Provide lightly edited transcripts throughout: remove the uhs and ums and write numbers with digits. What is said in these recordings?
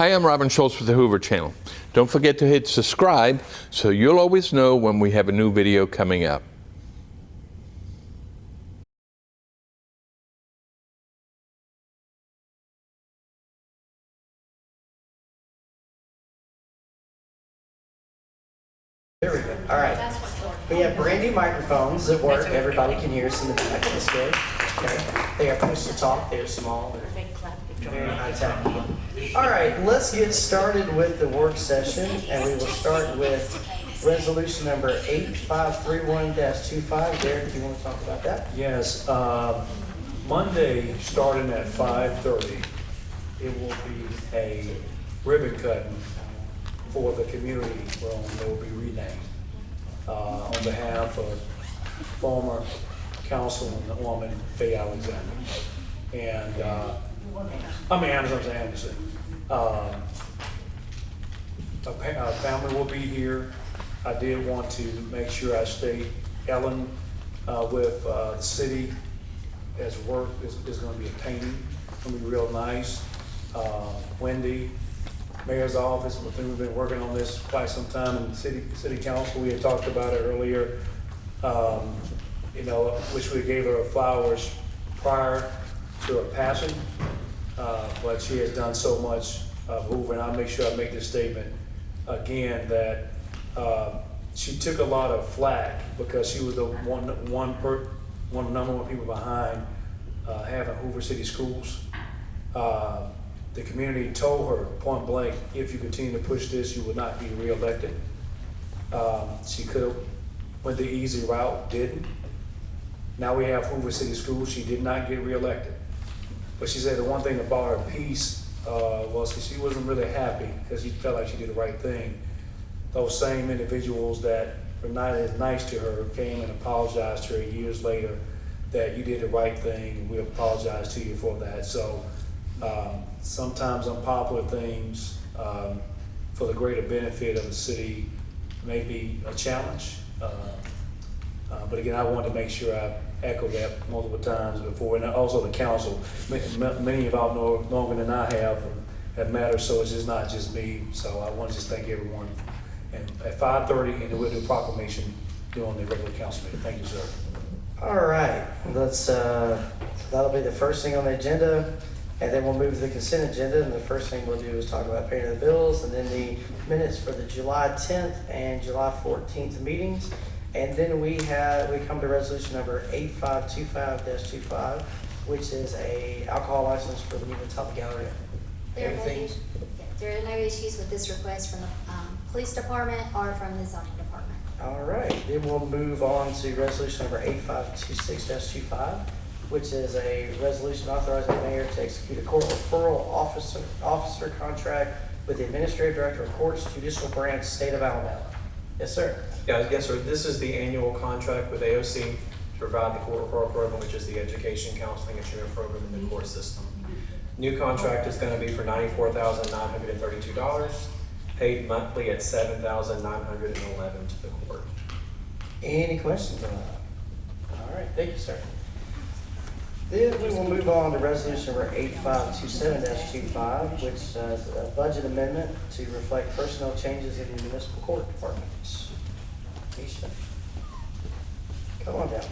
Hi, I'm Robin Schultz with the Hoover Channel. Don't forget to hit subscribe so you'll always know when we have a new video coming up. There we go. All right. We have brand new microphones that work. Everybody can hear us in the back. That's good. Okay. They are push to talk. They're small. They're very high tech. All right. Let's get started with the work session, and we will start with resolution number 8531-25. Derrick, do you want to talk about that? Yes. Monday, starting at 5:30, it will be a ribbon cutting for the community room. They will be renamed on behalf of former Councilwoman Faye Alexander and Anderson. A family will be here. I did want to make sure I state Ellen with the city as work is going to be a painting. It's going to be real nice. Wendy, Mayor's office, I think we've been working on this quite some time in the city council. We had talked about it earlier. Which we gave her flowers prior to her passing, but she has done so much of Hoover, and I'll make sure I make this statement again that she took a lot of flack because she was the number one people behind having Hoover City Schools. The community told her point blank, if you continue to push this, you will not be reelected. She could have went the easy route, didn't. Now we have Hoover City Schools. She did not get reelected. But she said the one thing that brought her peace was she wasn't really happy because she felt like she did the right thing. Those same individuals that were not as nice to her came and apologized to her years later that you did the right thing and we apologize to you for that. So sometimes unpopular things for the greater benefit of the city may be a challenge. But again, I wanted to make sure I echoed that multiple times before, and also the council. Many of y'all know longer than I have met her, so it's just not just me. So I want to just thank everyone. And at 5:30, and we'll do a proclamation during the regular council meeting. Thank you, sir. All right. Let's. That'll be the first thing on the agenda. And then we'll move to the consent agenda, and the first thing we'll do is talk about paying the bills, and then the minutes for the July 10th and July 14th meetings. And then we come to resolution number 8525-25, which is a alcohol license for the Municipal Gallery. There are no issues with this request from the police department or from the zoning department. All right, then we'll move on to resolution number 8526-25, which is a resolution authorizing the mayor to execute a court referral officer contract with the administrative director of courts, judicial branch, state of Alabama. Yes, sir. Yes, sir. This is the annual contract with AOC to provide the court referral program, which is the education, counseling, and treatment program in the court system. New contract is going to be for $94,932, paid monthly at $7,911 to the court. Any questions on that? All right, thank you, sir. Then we will move on to resolution number 8527-25, which is a budget amendment to reflect personnel changes in the municipal court departments. Nisha, come on down.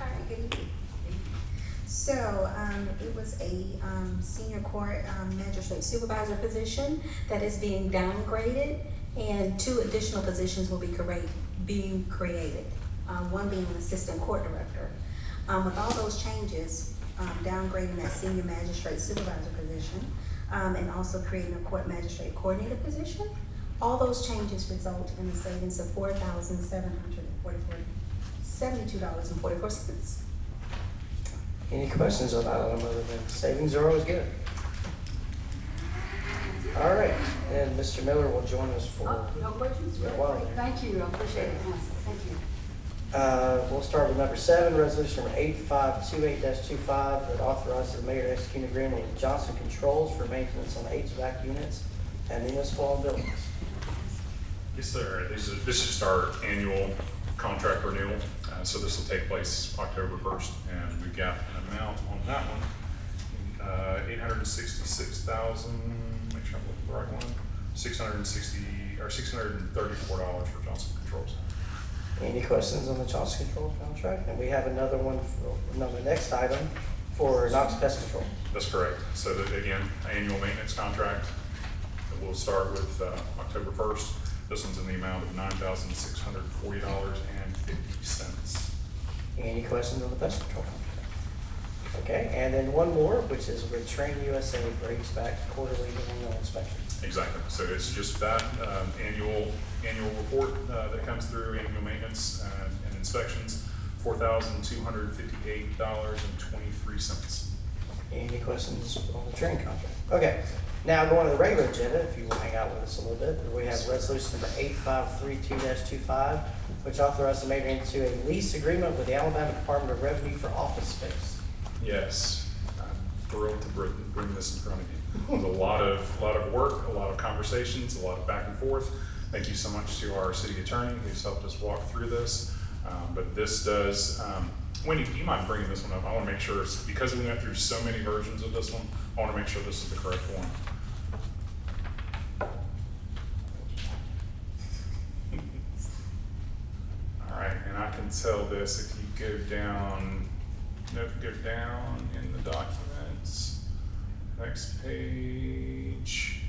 All right, good evening. So it was a senior court magistrate supervisor position that is being downgraded, and 2 additional positions will be being created, one being an assistant court director. With all those changes, downgrading that senior magistrate supervisor position, and also creating a court magistrate coordinator position, all those changes result in a savings of $4,772.44. Any questions about them other than savings are always good? All right, and Mr. Miller will join us for. No questions? Thank you, I appreciate it. Thank you. We'll start with number 7, resolution number 8528-25, that authorizes the mayor to execute an agreement with Johnson Controls for maintenance on HVAC units and municipal buildings. Yes, sir. This is just our annual contract renewal. So this will take place October 1st, and we've got an amount on that one, $866,000, make sure I'm looking at the right one, $634 for Johnson Controls. Any questions on the Johnson Controls contract? And we have another one, the next item for Knox Pest Control. That's correct. So that, again, annual maintenance contract, that will start with October 1st. This one's in the amount of $9,640.50. Any questions on the pest control contract? Okay, and then one more, which is with Train USA for HVAC quarterly annual inspection. Exactly. So it's just that annual report that comes through, annual maintenance and inspections, $4,258.23. Any questions on the train contract? Okay, now going to the regular agenda, if you will hang out with us a little bit, we have resolution number 8532-25, which authorizes the mayor to enter into a lease agreement with the Alabama Department of Revenue for office space. Yes, I'm thrilled to bring this in front of you. It was a lot of work, a lot of conversations, a lot of back and forth. Thank you so much to our city attorney who's helped us walk through this. But this does, Wendy, do you mind bringing this one up? I want to make sure, because we went through so many versions of this one, I want to make sure this is the correct one. All right, and I can tell this if you go down, go down in the documents, next page,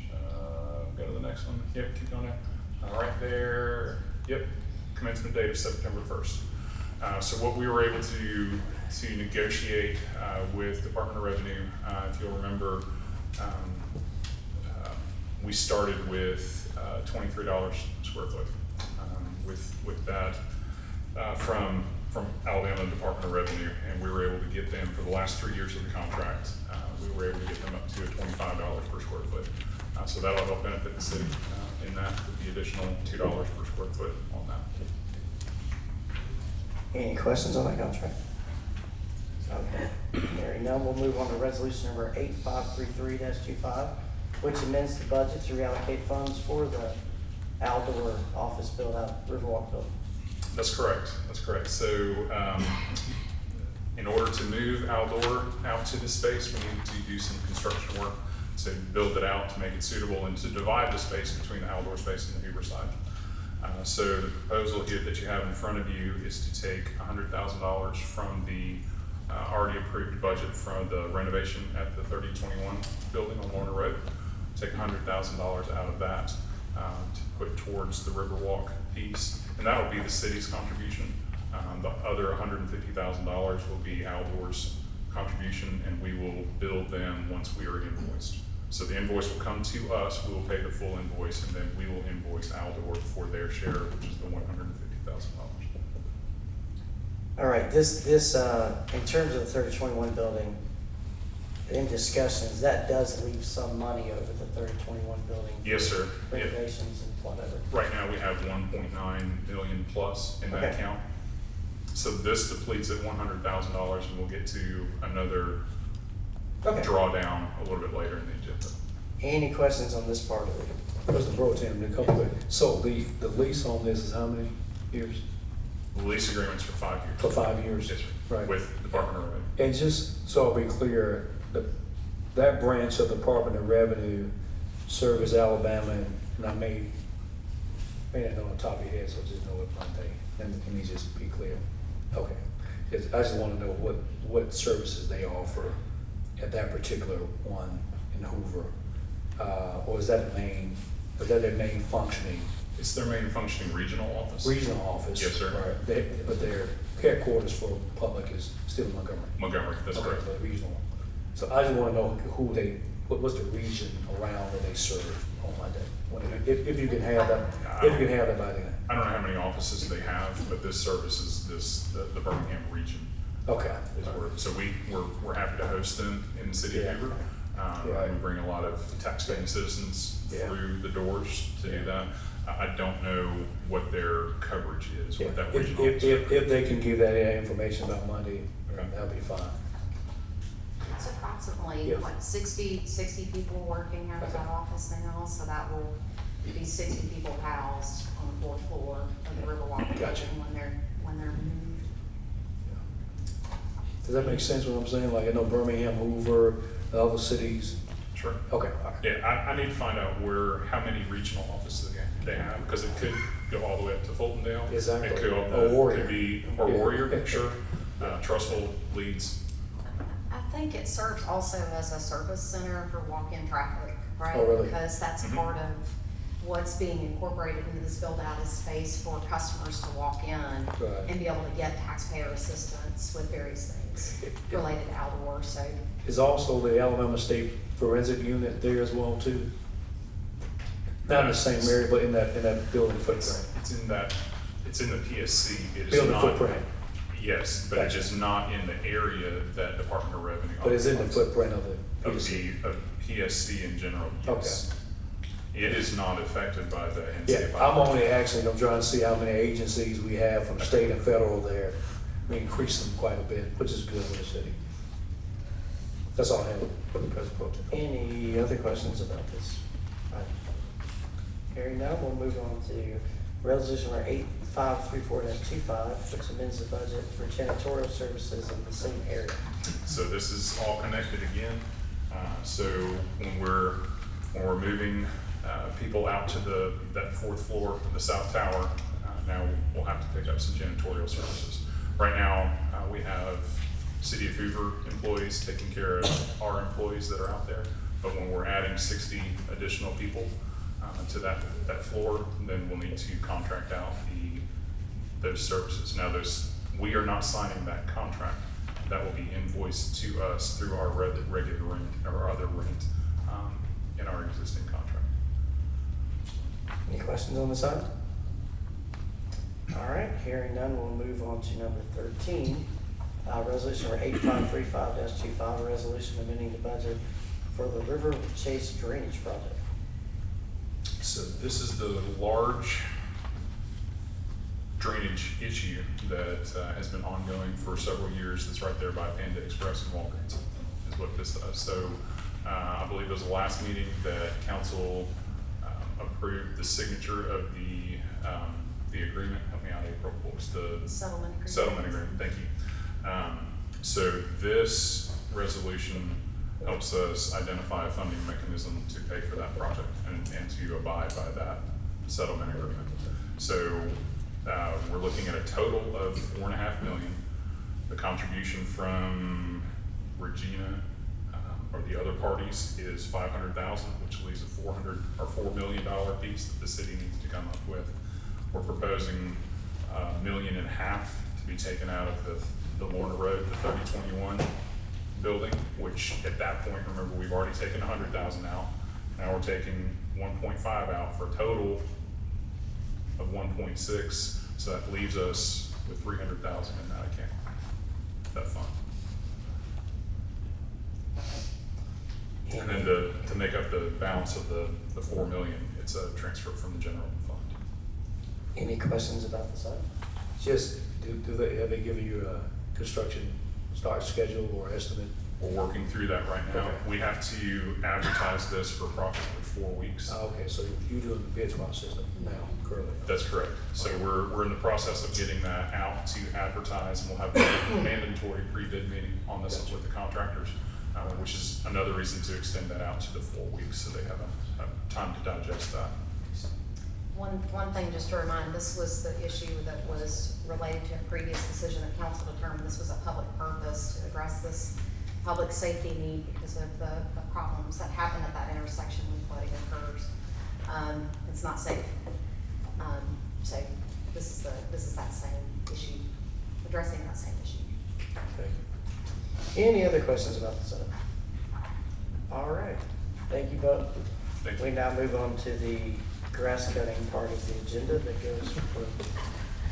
go to the next one. Yep, keep going down. Right there, yep, commencement date of September 1st. So what we were able to negotiate with Department of Revenue, if you'll remember, we started with $23 a square foot with that from Alabama Department of Revenue, and we were able to get them for the last 3 years of the contract. We were able to get them up to $25 per square foot. So that'll help benefit the city in that with the additional $2 per square foot on that. Any questions on that contract? Okay, hearing none, we'll move on to resolution number 8533-25, which amends the budget to reallocate funds for the ADOR office build out, Riverwalk building. That's correct. That's correct. So, in order to move ADOR out to this space, we need to do some construction work to build it out, to make it suitable, and to divide the space between the ADOR space and the Hoover side. So the proposal here that you have in front of you is to take $100,000 from the already approved budget from the renovation at the 3021 building on Lorna Road. Take $100,000 out of that to put towards the Riverwalk piece, and that will be the city's contribution. The other $150,000 will be ADOR's contribution, and we will bill them once we are invoiced. So the invoice will come to us, we will pay the full invoice, and then we will invoice ADOR for their share, which is the $150,000. All right, this in terms of the 3021 building, in discussions, that does leave some money over the 3021 building. Yes, sir. Renovations and whatever. Right now, we have 1.9 million plus in that Okay. account. So this depletes at $100,000, and we'll get to another drawdown a little bit later in the agenda. Any questions on this part of it? Mr. Pro-Tem, a couple of, so the lease on this is how many years? The lease agreement's for 5 years. For 5 years? Yes, sir. Right. With Department of Revenue. And just so I'll be clear, that branch of the Department of Revenue service Alabama, and I may not know on top of your head, so just know it one thing. Let me just be clear. Okay. I just want to know what services they offer at that particular one in Hoover. Or is that their main functioning? It's their main functioning regional office. Regional office? Yes, sir. Right. But their headquarters for public is still in Montgomery? Montgomery, that's Okay, correct. but regional. So I just want to know what's the region around that they serve on my day? If you can have that, by then. I don't know how many offices they have, but this service is the Birmingham region. Okay. So we're happy to host them in the city of Hoover. Right. We bring a lot of tax-paying citizens through the doors to do that. I don't know what their coverage is, what that regional office If they can give that information about Monday, Okay. that'll be fine. It's approximately, Yeah. 60 people working out of that office now, so that will be 60 people housed on the fourth floor of the Riverwalk Gotcha. building when they're moved. Does that make sense what I'm saying? Like, I know Birmingham, Hoover, the other cities. Sure. Okay, all right. Yeah, I need to find out how many regional offices they have, because it could go all the way up to Fultondale. Exactly. It could, Or Warrior. Could be, or Yeah. Warrior, sure. Trustful, Leeds. I think it serves also as a service center for walk-in traffic, right? Oh, really? Because that's Mhm. part of what's being incorporated into this build-out is space for customers to walk in Right. and be able to get taxpayer assistance with various things related to outdoor, so. Is also the Alabama State Forensic Unit there as well too? Not in the same area, but in that building footprint. It's in the PSC. It is Building not. footprint, Yes, but it's just not in the area that Department of Revenue. but it's in the occupies. footprint of the Of PSC. of PSC in general, yes. It is not affected by the Yeah, NCFI. I'm only asking, I'm trying to see how many agencies we have from state and federal there. We increased them quite a bit, which is good for the city. That's all I have for the present project. Any other questions about this? Right. Hearing none, we'll move on to resolution number 8534-25, which amends the budget for janitorial services in the same area. So this is all connected again. So when we're moving people out to that fourth floor, the south tower, now we'll have to pick up some janitorial services. Right now, we have City of Hoover employees taking care of our employees that are out there. But when we're adding 60 additional people to that floor, then we'll need to contract out those services. Now, we are not signing that contract. That will be invoiced to us through our regular rent or other rent in our existing contract. Any questions on this item? All right, hearing none, we'll move on to number 13, resolution number 8535-25, a resolution amending the budget for the Riverchase drainage project. So this is the large drainage issue that has been ongoing for several years. That's right there by Panda Express and Walgreens is what this does. So I believe it was the last meeting that council approved the signature of the agreement. Help me out, April. What was the Settlement agreement. settlement agreement? Thank you. So this resolution helps us identify a funding mechanism to pay for that project and to abide by that settlement agreement. So we're looking at a total of $4.5 million. The contribution from Regina or the other parties is $500,000, which leaves a $4 million piece that the city needs to come up with. We're proposing $1.5 million to be taken out of the Lorna Road, the 3021 building, which at that point, remember, we've already taken 100,000 out. Now we're taking 1.5 out for a total of 1.6. So that leaves us with 300,000 in that account, that fund. And then to make up the balance of the 4 million, it's a transfer from the general fund. Any questions about this item? Just, have they given you a construction start schedule or estimate? We're working through that right now. Okay. We have to advertise this for approximately 4 weeks. Okay, so you're doing the bid process now, currently? That's correct. So we're in the process of getting that out to advertise, and we'll have a mandatory pre-bid meeting on this with the contractors, which is another reason to extend that out to the 4 weeks so they have a time to digest that. One thing just to remind, this was the issue that was related to a previous decision that council determined this was a public purpose to address this public safety need because of the problems that happen at that intersection when flooding occurs. It's not safe. So this is that same issue, addressing that same issue. Thank you. Any other questions about this item? All right, thank you both. Thank you. We now move on to the grass cutting part of the agenda that goes for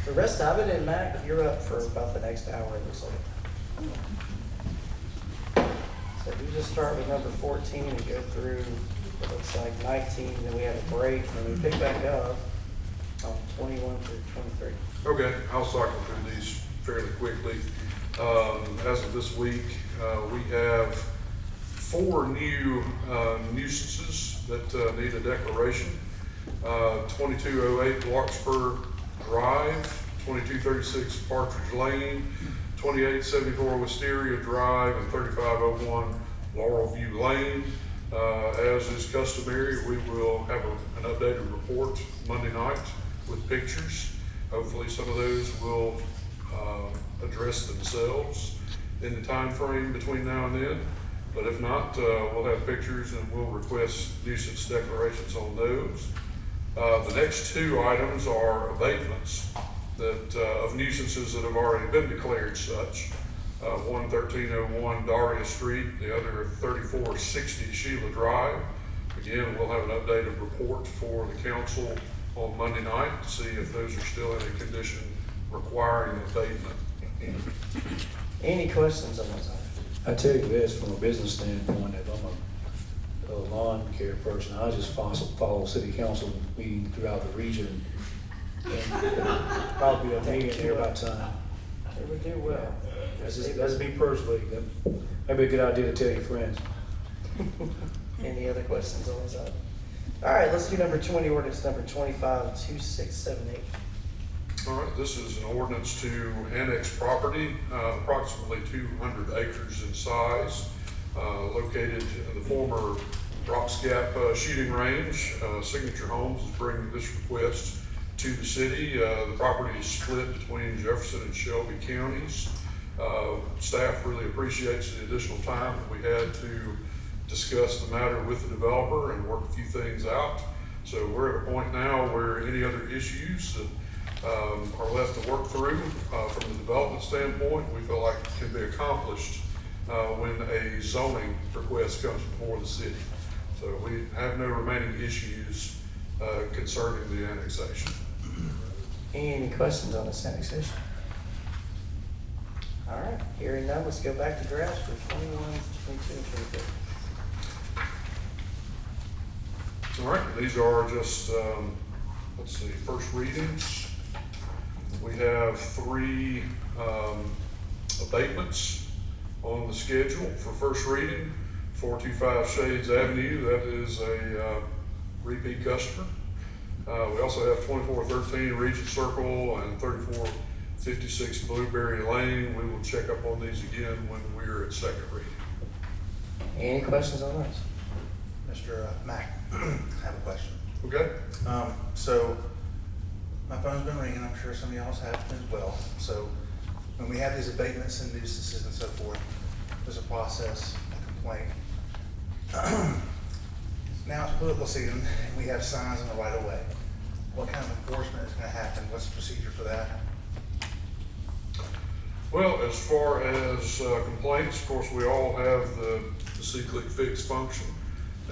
the rest of it. And Mac, you're up for about the next hour, it looks like. So we just start with number 14 and go through what looks like 19, then we have a break, and then we pick back up on 21 through 23. Okay, I'll cycle through these fairly quickly. As of this week, we have 4 new nuisances that need a declaration. 2208 Larkspur Drive, 2236 Partridge Lane, 2874 Wisteria Drive and 3501 Laurel View Lane. As is customary, we will have an updated report Monday night with pictures. Hopefully some of those will address themselves in the time frame between now and then. But if not, we'll have pictures and we'll request nuisance declarations on those. The next two items are abatements of nuisances that have already been declared such. One 1301 Daria Street, the other 3460 Sheila Drive. Again, we'll have an updated report for the council on Monday night to see if those are still in a condition requiring abatement. Any questions on those items? I tell you this, from a business standpoint, if I'm a lawn care person, I just follow city council meeting throughout the region. And probably a meeting there by time. They would do well. That's me personally. That may be a good idea to tell your friends. Any other questions on those items? All right, let's do number 20, ordinance number 252678. All right, this is an ordinance to annex property, approximately 200 acres in size, located in the former Rocks Gap shooting range. Signature Homes is bringing this request to the city. The property is split between Jefferson and Shelby counties. Staff really appreciates the additional time that we had to discuss the matter with the developer and work a few things out. So we're at a point now where any other issues that are left to work through from the development standpoint, we feel like can be accomplished when a zoning request comes before the city. So we have no remaining issues concerning the annexation. Any questions on this annexation? All right, hearing none, let's go back to graphs for 21, 22, and 23. All right, these are just, let's see, first readings. We have 3 abatements on the schedule for first reading. 425 Shades Avenue, that is a repeat customer. We also have 2413 Regent Circle and 3456 Blueberry Lane. We will check up on these again when we're at second reading. Any questions on those? Mr. Mack, I have a question. Okay? So my phone's been ringing, I'm sure some of y'all's have as well. So when we have these abatements and nuisances and so forth, there's a process, a complaint. Now it's political season and we have signs in the right of way. What kind of enforcement is going to happen? What's the procedure for that? Well, as far as complaints, of course, we all have the see-click fix function.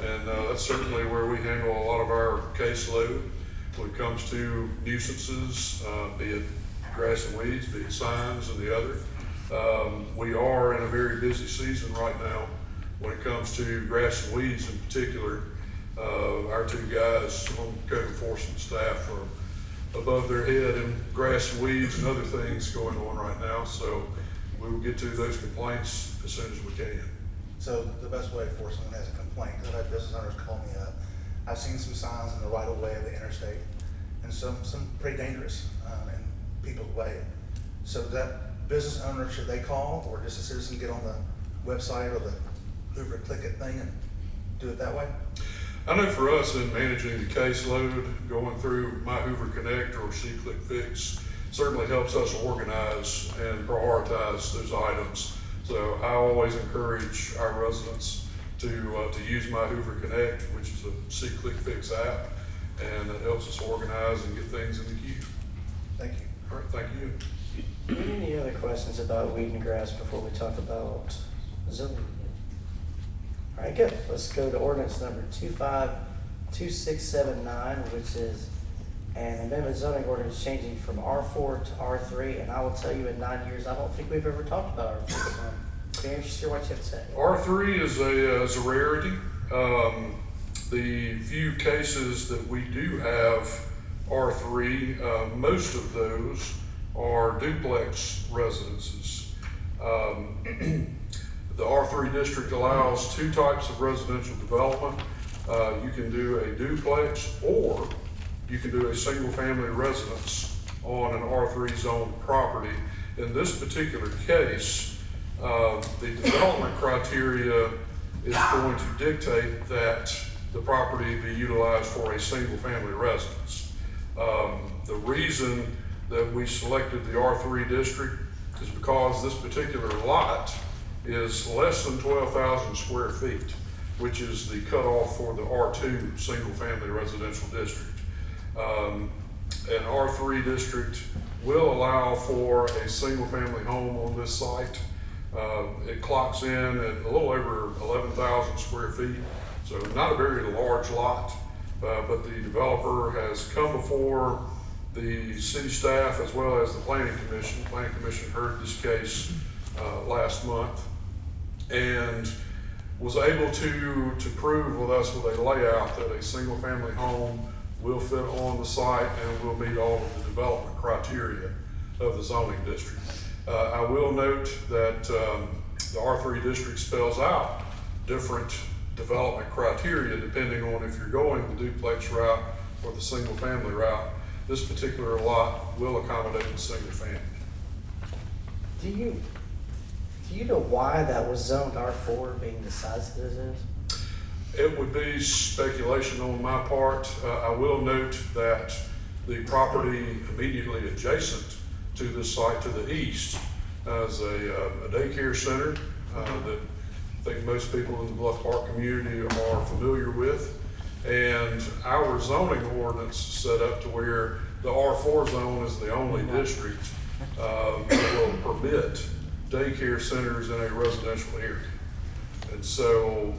And that's certainly where we handle a lot of our caseload when it comes to nuisances, be it grass and weeds, be it signs and the other. We are in a very busy season right now when it comes to grass and weeds in particular. Our 2 guys on code enforcement staff are above their head in grass and weeds and other things going on right now. So we will get to those complaints as soon as we can. So the best way for someone who has a complaint, because I've had business owners call me up. I've seen some signs in the right of way of the interstate and some pretty dangerous in people's way. So that business owner, should they call or just a citizen get on the website or the Hoover Click It thing and do it that way? I know for us in managing the caseload, going through My Hoover Connect or See-Click Fix certainly helps us organize and prioritize those items. So I always encourage our residents to use My Hoover Connect, which is a See-Click Fix app, and it helps us organize and get things in the queue. Thank you. All right, thank you. Any other questions about weed and grass before we talk about zoning? All right, good. Let's go to ordinance number 252679, which is an amendment zoning ordinance changing from R4 to R3. And I will tell you, in 9 years, I don't think we've ever talked about R3. So I'm very interested in what you have to say. R3 is a rarity. The few cases that we do have R3, most of those are duplex residences. The R3 district allows 2 types of residential development. You can do a duplex or you can do a single family residence on an R3 zone property. In this particular case, the development criteria is going to dictate that the property be utilized for a single-family residence. The reason that we selected the R3 district is because this particular lot is less than 12,000 square feet, which is the cutoff for the R2 single-family residential district. An R3 district will allow for a single-family home on this site. It clocks in at a little over 11,000 square feet, so not a very large lot, but the developer has come before the city staff as well as the planning commission. The planning commission heard this case last month and was able to prove with us with a layout that a single-family home will fit on the site and will meet all of the development criteria of the zoning district. I will note that the R3 district spells out different development criteria depending on if you're going the duplex route or the single-family route. This particular lot will accommodate the single family. Do you know why that was zoned R4 being the size that it is? It would be speculation on my part. I will note that the property immediately adjacent to this site to the east is a daycare center that I think most people in the Bluff Park community are familiar with. And our zoning ordinance is set up to where the R4 zone is the only district that will permit daycare centers in a residential area. And so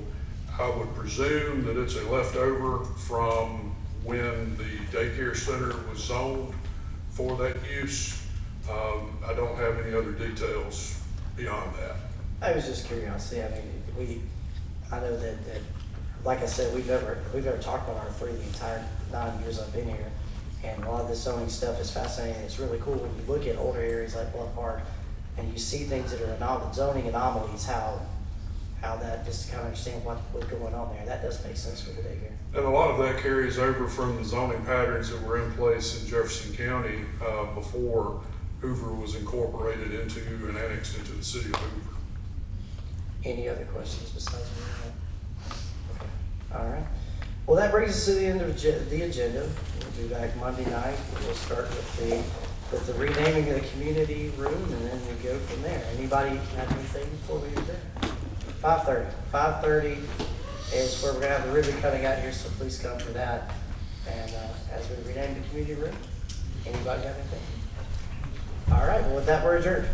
I would presume that it's a leftover from when the daycare center was zoned for that use. I don't have any other details beyond that. I was just curiosity. I mean, I know that like I said, we've never talked about R3 the entire 9 years I've been here, and a lot of this zoning stuff is fascinating. It's really cool when you look at older areas like Bluff Park, and you see things that are zoning anomalies. How that just to kind of understand what's going on there. That does make sense for the daycare. And a lot of that carries over from the zoning patterns that were in place in Jefferson County before Hoover was incorporated into and annexed into the city of Hoover. Any other questions besides me? Okay. All right. Well, that brings us to the end of the agenda. We'll be back Monday night. We'll start with the renaming of the community room, and then we go from there. Anybody have anything before we adjourn? 5:30. 5:30 is where we're gonna have the ribbon cutting out here, so please come for that. And as we rename the community room, anybody have anything? All right. Well, with that, we're adjourned.